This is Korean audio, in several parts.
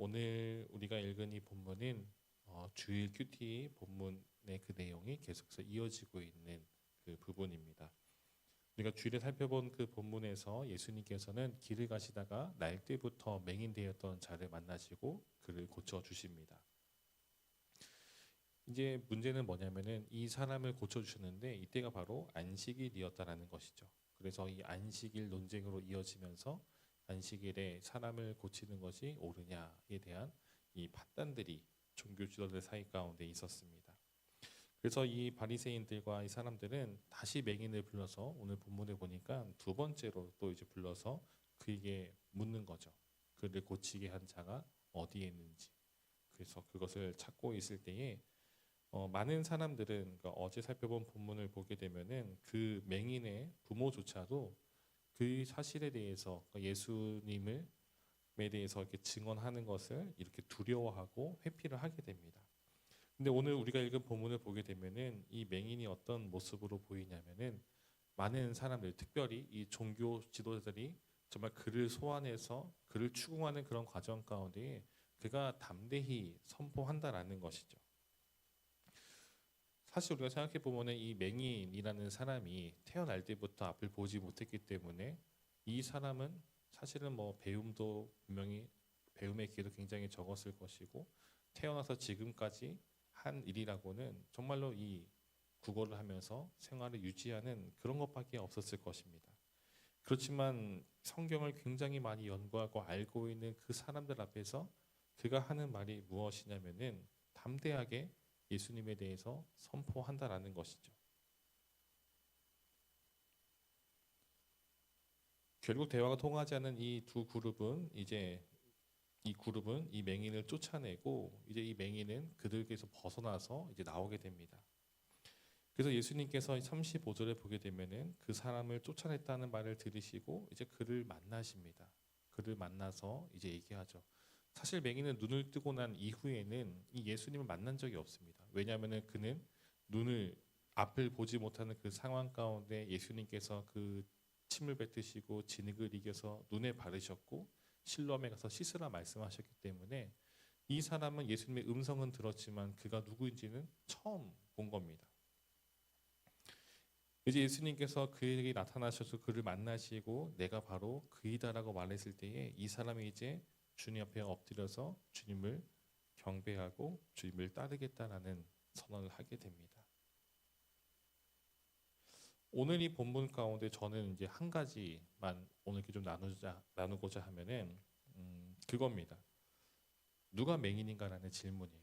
오늘 우리가 읽은 이 본문은 주일 큐티 본문의 그 내용이 계속해서 이어지고 있는 그 부분입니다. 우리가 주일에 살펴본 그 본문에서 예수님께서는 길을 가시다가 날때부터 맹인되었던 자를 만나시고 그를 고쳐 주십니다. 이제 문제는 뭐냐면은 이 사람을 고쳐 주셨는데 이때가 바로 안식일이었다라는 것이죠. 그래서 이 안식일 논쟁으로 이어지면서 안식일에 사람을 고치는 것이 옳으냐에 대한 이 판단들이 종교 지도자들 사이 가운데 있었습니다. 그래서 이 바리새인들과 이 사람들은 다시 맹인을 불러서 오늘 본문에 보니까 두 번째로 또 이제 불러서 그에게 묻는 거죠. 그를 고치게 한 자가 어디에 있는지. 그래서 그것을 찾고 있을 때에 많은 사람들은 그러니까 어제 살펴본 본문을 보게 되면은 그 맹인의 부모조차도 그 사실에 대해서 그러니까 예수님을 에 대해서 이렇게 증언하는 것을 이렇게 두려워하고 회피를 하게 됩니다. 근데 오늘 우리가 읽은 본문을 보게 되면은 이 맹인이 어떤 모습으로 보이냐면은 많은 사람들, 특별히 이 종교 지도자들이 정말 그를 소환해서 그를 추궁하는 그런 과정 가운데 그가 담대히 선포한다라는 것이죠. 사실 우리가 생각해 보면은 이 맹인이라는 사람이 태어날 때부터 앞을 보지 못했기 때문에 이 사람은 사실은 뭐 배움도 분명히 배움의 기회도 굉장히 적었을 것이고 태어나서 지금까지 한 일이라고는 정말로 이 국어를 하면서 생활을 유지하는 그런 것밖에 없었을 것입니다. 그렇지만 성경을 굉장히 많이 연구하고 알고 있는 그 사람들 앞에서 그가 하는 말이 무엇이냐면은 담대하게 예수님에 대해서 선포한다라는 것이죠. 결국 대화가 통하지 않은 이 두 그룹은 이제 이 그룹은 이 맹인을 쫓아내고 이제 이 맹인은 그들께서 벗어나서 이제 나오게 됩니다. 그래서 예수님께서 35절에 보게 되면은 그 사람을 쫓아냈다는 말을 들으시고 이제 그를 만나십니다. 그를 만나서 이제 얘기하죠. 사실 맹인은 눈을 뜨고 난 이후에는 이 예수님을 만난 적이 없습니다. 왜냐하면은 그는 눈을 앞을 보지 못하는 그 상황 가운데 예수님께서 그 침을 뱉으시고 진흙을 이겨서 눈에 바르셨고 실로암에 가서 씻으라 말씀하셨기 때문에 이 사람은 예수님의 음성은 들었지만 그가 누구인지는 처음 본 겁니다. 이제 예수님께서 그에게 나타나셔서 그를 만나시고 내가 바로 그이다라고 말했을 때에 이 사람이 이제 주님 앞에 엎드려서 주님을 경배하고 주님을 따르겠다라는 선언을 하게 됩니다. 오늘 이 본문 가운데 저는 이제 한 가지만 오늘 이렇게 좀 나누고자 하면은 그겁니다. 누가 맹인인가라는 질문이에요.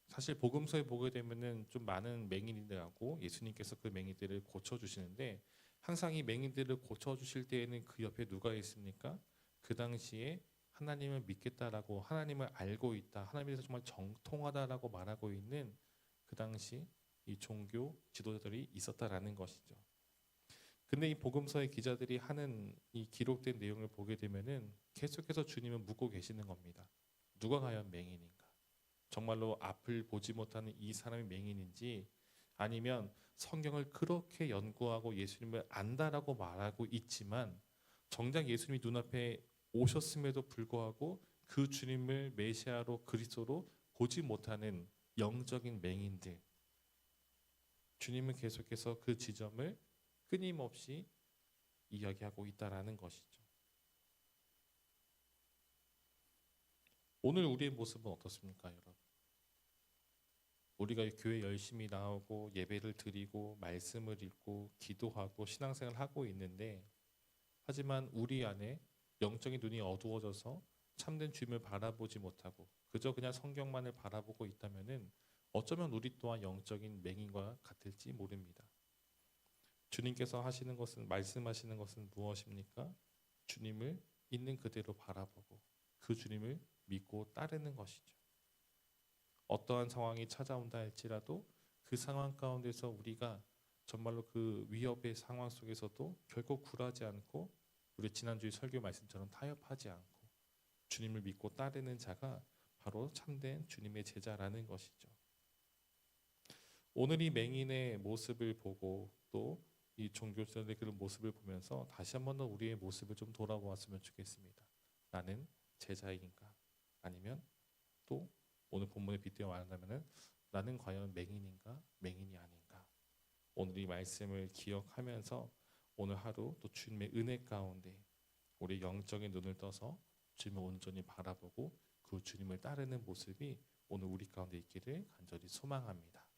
사실 복음서에 보게 되면은 좀 많은 맹인들하고 예수님께서 그 맹인들을 고쳐 주시는데 항상 이 맹인들을 고쳐 주실 때에는 그 옆에 누가 있습니까? 그 당시에 하나님을 믿겠다라고 하나님을 알고 있다. 하나님에서 정말 정통하다라고 말하고 있는 그 당시 이 종교 지도자들이 있었다라는 것이죠. 근데 이 복음서의 기자들이 하는 이 기록된 내용을 보게 되면은 계속해서 주님을 묻고 계시는 겁니다. 누가 과연 맹인인가? 정말로 앞을 보지 못하는 이 사람이 맹인인지 아니면 성경을 그렇게 연구하고 예수님을 안다라고 말하고 있지만 정작 예수님이 눈앞에 오셨음에도 불구하고 그 주님을 메시아로 그리스도로 보지 못하는 영적인 맹인들 주님은 계속해서 그 지점을 끊임없이 이야기하고 있다라는 것이죠. 오늘 우리의 모습은 어떻습니까, 여러분? 우리가 교회 열심히 나오고 예배를 드리고 말씀을 읽고 기도하고 신앙생활을 하고 있는데 하지만 우리 안에 영적인 눈이 어두워져서 참된 주님을 바라보지 못하고 그저 그냥 성경만을 바라보고 있다면은 어쩌면 우리 또한 영적인 맹인과 같을지 모릅니다. 주님께서 하시는 것은 말씀하시는 것은 무엇입니까? 주님을 있는 그대로 바라보고 그 주님을 믿고 따르는 것이죠. 어떠한 상황이 찾아온다 할지라도 그 상황 가운데서 우리가 정말로 그 위협의 상황 속에서도 결코 굴하지 않고 우리 지난주에 설교 말씀처럼 타협하지 않고 주님을 믿고 따르는 자가 바로 참된 주님의 제자라는 것이죠. 오늘 이 맹인의 모습을 보고 또 이 종교자들의 그런 모습을 보면서 다시 한 번 더 우리의 모습을 좀 돌아보았으면 좋겠습니다. 나는 제자인가? 아니면 또 오늘 본문에 빗대어 말한다면은 나는 과연 맹인인가 맹인이 아닌가. 오늘 이 말씀을 기억하면서 오늘 하루 또 주님의 은혜 가운데 우리 영적인 눈을 떠서 주님을 온전히 바라보고 그 주님을 따르는 모습이 오늘 우리 가운데 있기를 간절히 소망합니다.